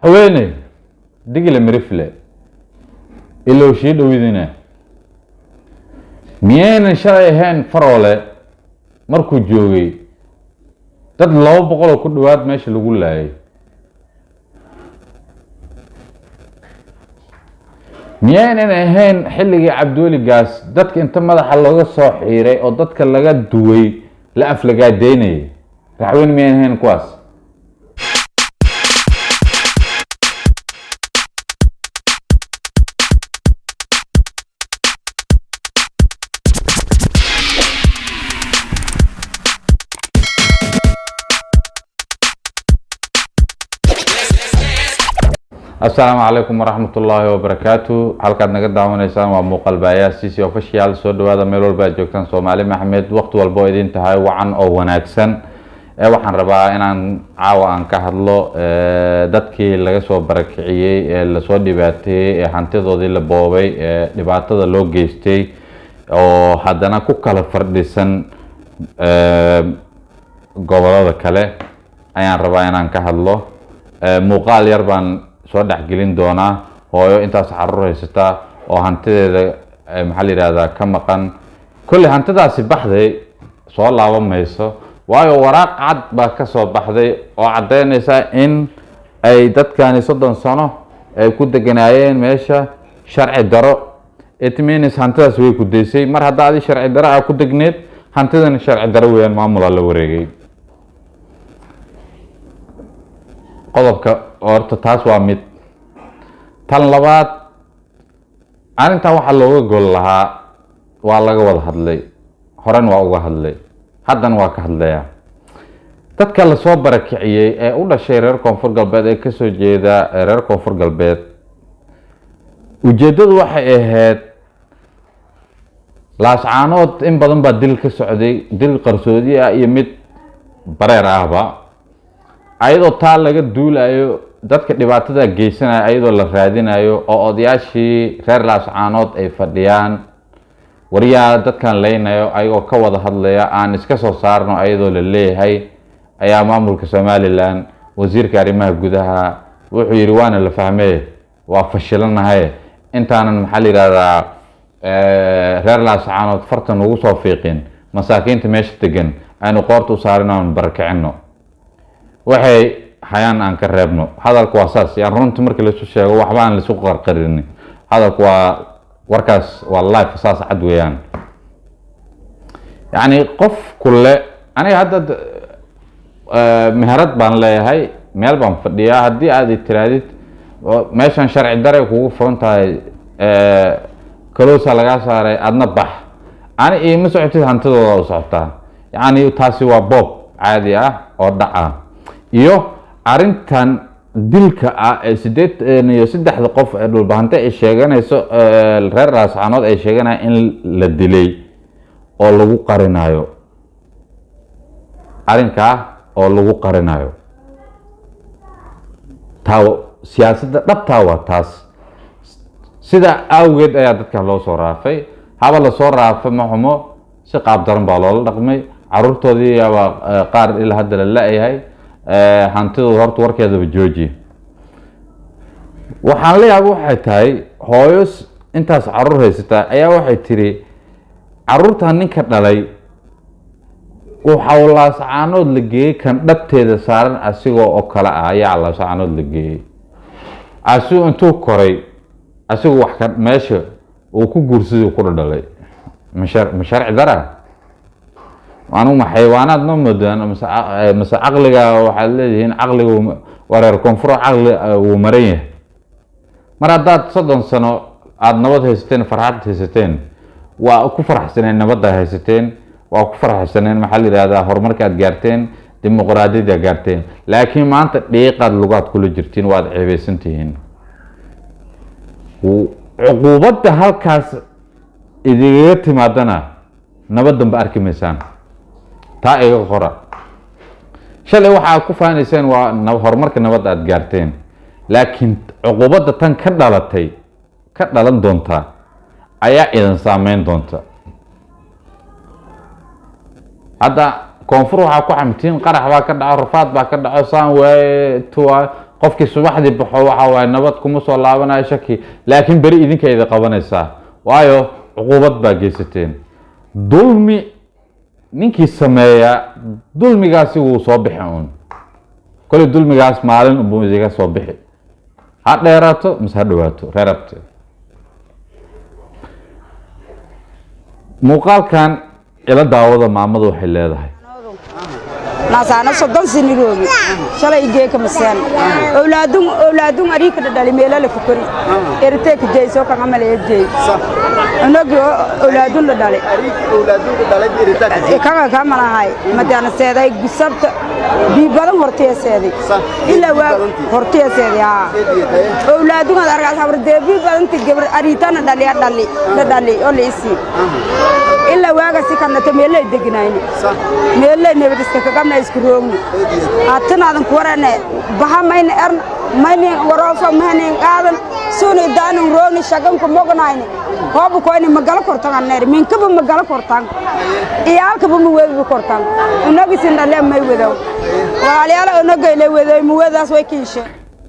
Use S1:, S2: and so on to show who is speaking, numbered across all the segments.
S1: haweeney digile mirifle ilo shiid dhawidina miyaynan shalay ahayn faroole markuu joogay dad 200 ku dhawaad meesha lagu laayay miyaynan ahayn xilligii Cabduuli Gaas dadka inta madaxa looga soo xiiray oo dadka laga duway la aflagaadeynay raxweyn miyaynan ahayn kuwaas السلام عليكم ورحمة الله وبركاته. halkaad naga daawanaysaan waa muuqaal baayaasiisi official soo dhawaada meel walba aad joogtaan Soomaali Maxamed waqti walba oo idin tahay wacan oo wanaagsan waxaan rabaa inaan caawa aan ka hadlo dadkii laga soo barakiciyay la soo dhibaateeyay hantidoodii la boobay dhibaatada loo geystay oo haddana ku kala fardhisan gobolada kale ayaan rabaa inaan ka hadlo muuqaal yar baan soo dhaxgelin doona hooyo intaas xarur haysata oo hantideeda maxaa la yiraahdaa ka maqan kulli hantidaasi baxday soo laabamayso waayo waraaq cad baa ka soo baxday oo cadeynaysa in ay dadkani 30 sano ay ku deganaayeen meesha sharci daro etminis hantidaas way ku deysay mar hadda sharci daro ay ku degneed hantidan sharci daro weeyaan maamul la wareegay qodobka horta taas waa mid tan labaad arinta waxa looga gol lahaa waa laga wada hadlay horan waa uga hadlay haddan waa ka hadlaya dadka la soo barakiciyay ee u dhashay reer koonfur galbeed ee ka soo jeeda reer koonfur galbeed ujeedadu waxay ahayd laascaanood in badan baa dil ka socday dil qarsoodi ah iyo mid bareer ahba ayadoo taa laga duulayo dadka dhibaatada geysanaya ayadoo la raadinayo oo odayaashii reer laascaanood ay fadhiyaan wariyaa dadkan leynayo ayagoo ka wada hadlaya aan iska soo saarno ayadoo la leeyahay ayaa maamulka Somaliland wasiirka arrimaha gudaha wuxuu yiri waana la fahmay waa fashilanahay intaanan maxaa la yiraahdaa reer laascaanood fartan ugu soo fiiqin masaakiinta meesha degan aynu qoorta u saarnaan barakicino waxay hayaan aan ka reebno hadalku waa saas yaan runtii markii la soo sheego waxba aan la soo qarqarin hadalku waa warkaas waa live saas cad weeyaan yani qof kulle aniga hadda meherad baan leeyahay meel baan fadhiyaa haddii aad tiraadid meeshan sharci dare kugu furan tahay kaloosa laga saaray adna bax ani ma socotid hantidooda u socotaa yani taasi waa bob caadi ah oo dhaca iyo arintan dilka ah ee 83 qof ee dhulbaahanta ay sheeganayso reer laascaanood ay sheeganayaan in la dilay oo lagu qarinayo arinka oo lagu qarinayo taa siyaasadda dhabta waa taas sida awgeed ayaa dadka loo soo raafay haba la soo raafay ma xumo si qaab daran baa loola dhaqmay caruurtoodii qaar ilaa hadda la laayahay hantidooda horta warkeedaba jooji waxaan leeyahay waxay tahay hooyo intaas caruur haysata ayaa waxay tiri caruurtan ninka dhalay waxa uu laascaanood la geeyay kan dhabteeda saaran asigoo oo kala ah ayaa laascaanood la geeyay asuu intuu koray asigoo wax ka meesha uu ku guursaday ku dhalay masharci dara waanu ma xayawaanaad ma mudaan mase aqliga waxaad leeyihiin aqligu wareer koonfur aqli uu maran yahay mar haddaad 30 sano aad nabad haysateen farxad haysateen waa ku faraxsaneen nabadda haysateen waa ku faraxsaneen maxaa la yiraahdaa horumarka aad gaarteen dimuqraadiyadda gaarteen laakiin maanta dhiiqaad lugaad kula jirtiin waad ceebeysantihiin cuquubadda halkaas idiga timaadana nabaddan ba arki maysaan taa iga qora shalay waxa ku faanayseen waa horumarka nabadda aad gaarteen laakiin cuquubadda tan ka dhalan doonta ayaa idin saameyn doonta hadda koonfur waxa ku xamtiin qarax baa ka dhaco rafaad baa ka dhaco saan way qofkii subaxdii baxo waxa waay nabad kuma soo laabanayo shaki laakiin bari idinka idin qabanaysaa waayo cuquubad baa geysateen dulmi ninkii sameeya dulmigaasi wuu soo bixi uun kole dulmigaas maalin buu idiga soo bixi ha dheeraato mise ha dhawaato reerabte muuqaalkan ila daawada maamadu waxay leedahay
S2: ناسانا صدق سنيروبي شلا يجيك مسان أولادهم أريك تدالي ميلا لفكري إرتك جيسو كم عمل يجي أنا جو أولادهم تدالي
S3: أولادهم تدالي إرتك
S2: كم أنا هاي متى سيدا يقصبت بيبادم هرتي سيدي إلا هرتي سيدي أولادهم هذا رجال خبر دبي بادم تجبر أريتنا دالي أولي إسي إلا واقع سكان تميلا يدقنايني ميلا نبتسك كم نايسكرومي أتنا هذا كورنا بها ماين وروفا ماين قادن سوني دانو روني شغم كموغنايني هو بكوني مقالة كورتان نير من كبر مقالة كورتان إيال كبر مويد كورتان ونبي سندالي ما يودو وعليالا ونقى إلي ودو مويدا سوي كيشة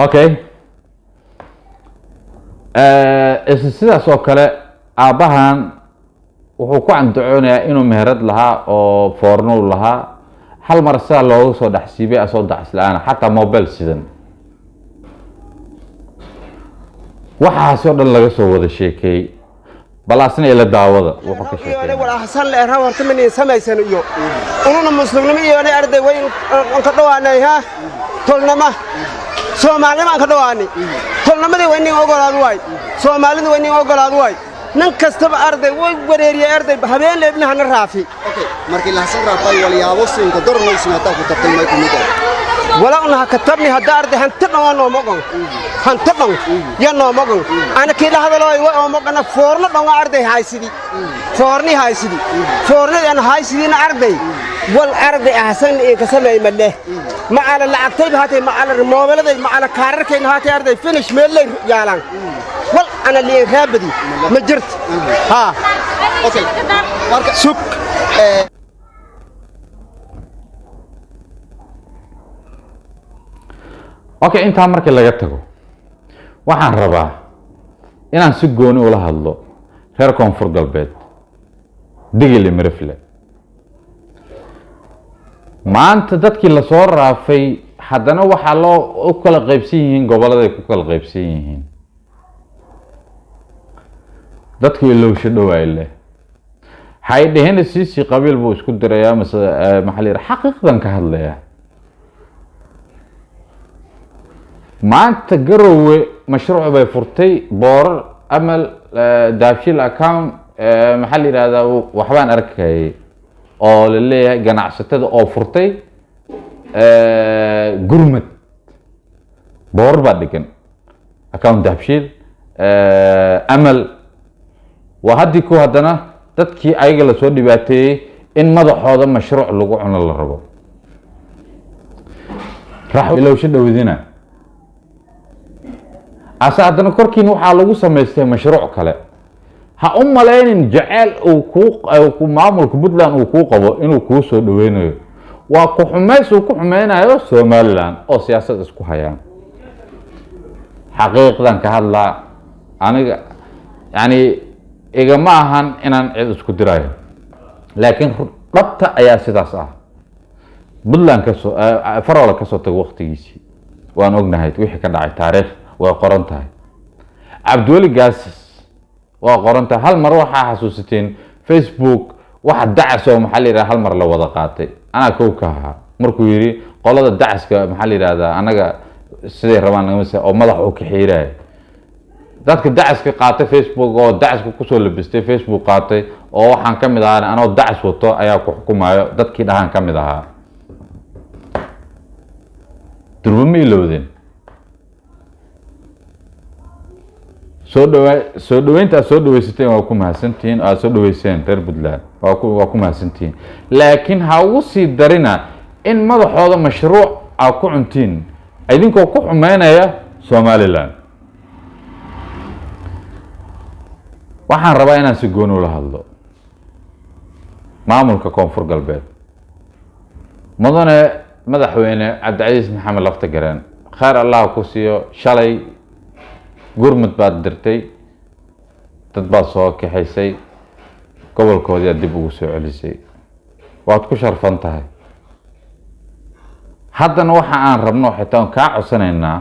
S1: okay sidaas oo kale aabahan wuxuu ku candacoonayaa inuu meherad lahaa oo foorno lahaa hal mar saa loogu soo dhaxsiibay asoo dacslaan xataa mobile sidan waxaas oo dhan laga soo wada sheekay balaasna ila daawada wuxuu ka sheekay
S3: wala hasan la raw horta min samaysan iyo ununa muslimnimo iyo arday way ka dhawaanay ha tolnama Soomaalida ka dhawaanay tolnamadii way nin ogolaad way Soomaalida way nin ogolaad way nan kastaba arday way wareeriyay arday habeen leebna hana raafi
S4: okay markii la hasan raafay wali yaabo siinka dornaysan ta ku tabtay may kumid
S3: wala una katabni hada arday hanta dhawaan oo moqon hanta dhaw ya no moqon ana kila hadalay way oo moqana foorna dhaw arday haysidi foorni haysidi foorni ana haysidi arday wal arday ahsan ee ka sameey malle ma ala lacagtay baatay ma ala moobelada ma ala kaararkayna haatay arday finish meel lay yaalan wal ana li raabadi ma jirt ha
S4: okay marka
S3: suk
S1: okay inta markii laga tago waxaan rabaa inaan si gooni ula hadlo reer koonfur galbeed digili mirifle maanta dadkii la soo raafay haddana waxaa loo u kala qaybsan yihiin gobolladay ku kala qaybsan yihiin dadkii ilowsho dhawaay leh hay dhehena siisi qabiil buu isku dirayaa mise maxaa la yidhaha xaqiiqdan ka hadlaya maanta garowe mashruuc bay furtay boorar amal daabshil account maxaa la yidhahdaa waxbaan arkayay oo la leeyahay ganacsatada oo furtay gurmad boorar baa dhigan account daabshil amal waa haddii ku haddana dadkii ayaga lasoo dhibaateeyey in madaxooda mashruuc lagu cuno la rabo rax ilowsho dhawadina ase haddana korkiina waxaa lagu samaystay mashruuc kale ha u malaynin jaceyl uu maamulka puntland uu kuu qabo inuu kuu soo dhaweynayo waa ku xumays uu ku xumeynayo somaliland oo siyaasad isku hayaan xaqiiqdan ka hadlaa aniga yani igama ahan inaan cid isku dirayo laakiin dhabta ayaa sidaas ah puntland kasoo farola kasoo tago waqtigiisii waan ognahay wixii ka dhacay taariikh way qoran tahay cabdiweli gaasis waa qoran tahay hal mar waxaa xasuusateen Facebook waxa dacas oo maxaa la yiraahdaa hal mar la wada qaatay ana kow ka ahaa markuu yiri qolada dacaska maxaa la yiraahdaa anaga sidii rabaan naga oo madax uu ka xiiray dadka dacaska qaatay Facebook oo dacaska ku soo labistay Facebook qaatay oo waxaan ka mid ahaa anoo dacas wato ayaa ku xukumayo dadkii dhahan ka mid ahaa durba ilowdeen soo dhaweynta soo dhaweysateen waa ku mahadsantihiin aad soo dhaweyseen reer Puntland waa ku mahadsantihiin laakiin ha ugu sii darina in madaxooda mashruuc aad ku cuntiin idinkoo ku xumeynaya Somaliland waxaan rabaa inaan si gooni ula hadlo maamulka koonfur galbeed mudane madaxweyne Cabdicasiis Maxamed Laftagareen khayr allah ku siiyo shalay gurmud baad dirtay dad baad soo kaxaysay gobolkoodii aad dib ugu soo celisay waad ku sharfan tahay haddana waxa aan rabno xitaa aan kaa codsanaynaa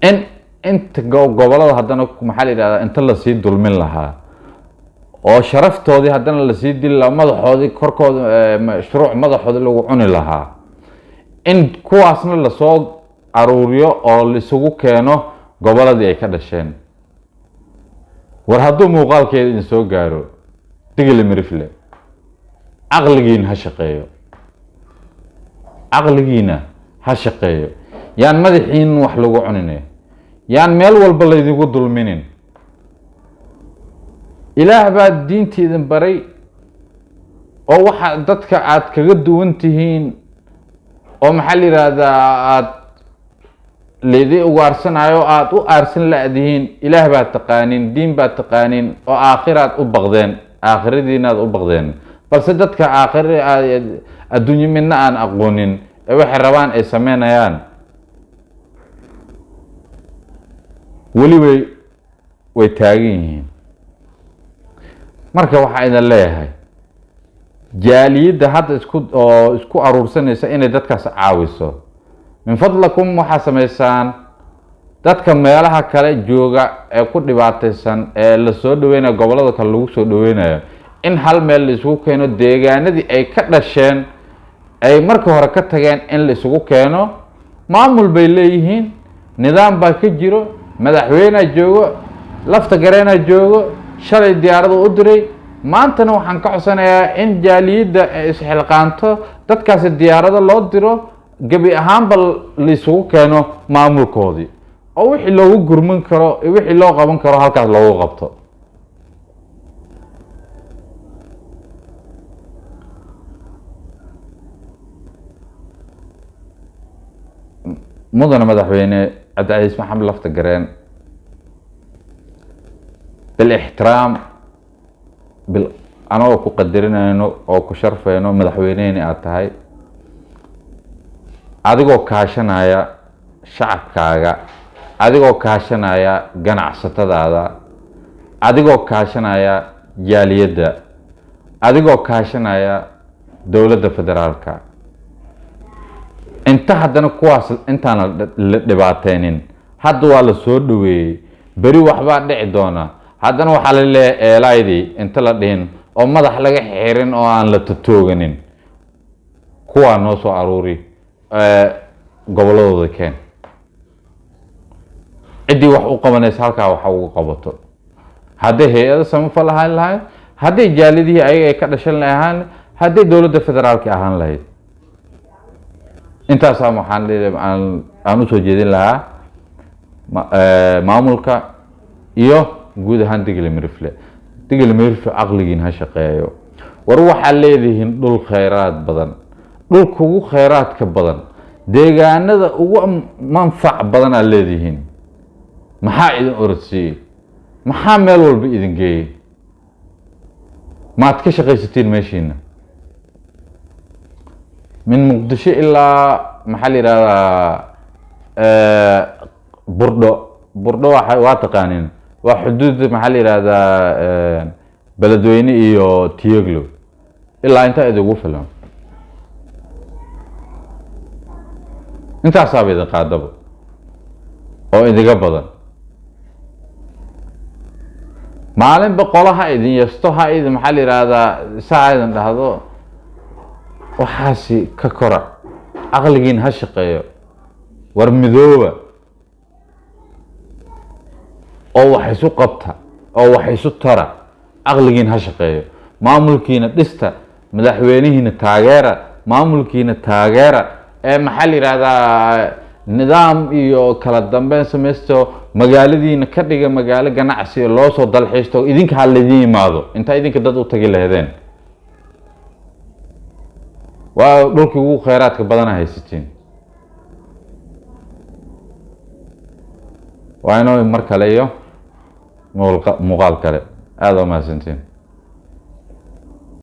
S1: in inta gobolada haddana maxaa la yidhahdaa inta lasii dulmin lahaa oo sharaftoodii haddana lasii dili lahaa madaxoodii korkooda mashruuc madaxoodii lagu cuni lahaa in kuwaasna lasoo aruuriyo oo laisugu keeno goboladii ay ka dhasheen war hadduu muuqaalkeeda idin soo gaaro digli mirifle caqligiina ha shaqeeyo caqligiina ha shaqeeyo yaan madaxiin wax lagu cunine yaan meel walba laydigu dulminin ilaah baa diinta idin baray oo waxa dadka aad kaga duwan tihiin oo maxaa la yidhaahdaa aad leedii ugaarsanayo aad u aarsan la-dihiin ilaah baad taqaanin diin baad taqaanin oo aakhiraad u baqdeen aakhiradiinaad u baqdeen balse dadka aakhira adduunyo midna aan aqoonin ee waxay rabaan ay sameynayaan weli way taagan yihiin marka waxaa idin leeyahay jaaliyadda hadda isku aruursanaysa inay dadkaas caawiso min fadlakum waxaa samaysaan dadka meelaha kale jooga ee ku dhibaataysan ee lasoo dhaweynayo gobolada kale lagu soo dhaweynayo in hal meel la isugu keeno deegaanadii ay ka dhasheen ay marka hore ka tageen in la isugu keeno maamul bay leeyihiin nidaam baa ka jiro madaxweynea joogo lafta gareenaa joogo shalay diyaarada u diray maantana waxaan ka codsanayaa in jaaliyadda ay isxilqaanto dadkaasi diyaarado loo diro gebi ahaanba la isugu keeno maamulkoodii oo wixii loogu gurmin karo wixii loo qaban karo halkaas loogu qabto mudane madaxweyne cabdicasiis maxamed lafta gareen bilixtiraam anagoo ku qadarinayno oo ku sharfayno madaxweyneheni aad tahay adigoo kaashanaya shacabkaaga adigoo kaashanaya ganacsatadaada adigoo kaashanaya jaaliyadda adigoo kaashanaya dowladda federaalka inta haddana kuwaas intaan la dhibaateynin hadda waa la soo dhaweeyey beri waxbaa dhici doona haddana waxaa la leeyahay eelaydii inta la dhihin oo madax laga xirin oo aan la tatooganin kuwaa noo soo aruuri goboladooda keen ciddii wax u qabanaysa halkaa waxa ugu qabato hadday hay-ada samafal ahaan lahayd hadday jaalidihii ayaga ay ka dhashan lahaan hadday dowladda federaalka ahaan lahayd intaasaa waxaan aan usoo jeedin lahaa maamulka iyo guud ahaan digli mirifle caqligiin ha shaqeeyo war waxaa leedihiin dhul khayraad badan dhulka ugu khayraadka badan deegaanada ugu manfac badan aad leedihiin maxaa idin orodsiiyey maxaa meel walba idin geeyey maad ka shaqaysatiin meeshiina min muqdisho ilaa maxaa la yidhahdaa burdho waa taqaanin waa xuduudda maxaa la yidhahdaa beledweyne iyo tiyeglo ilaa intaa idigu filan intaasaaba idin qaadaba oo idiga badan maalinba qolo ha idin yesto ha idin maxaa la yidhaahdaa saa ha idin dhahdo waxaasi ka kora caqligiin ha shaqeeyo war midooba oo wax isu qabta oo wax isu tara caqligiin ha shaqeeyo maamulkiina dhista madaxweynihiina taageera maamulkiina taageera ee maxaa la yidhaahdaa nidaam iyo kala dambeyn samaysto magaaladiina ka dhiga magaalo ganacsi loo soo dalxiisto idinka ha laydin yimaado intaa idinka dad u tagi lahaydeen waa dhulkii ugu khayraadka badana haysatiin waa inoo mar kale iyo muuqaal kale aada u mahadsantiin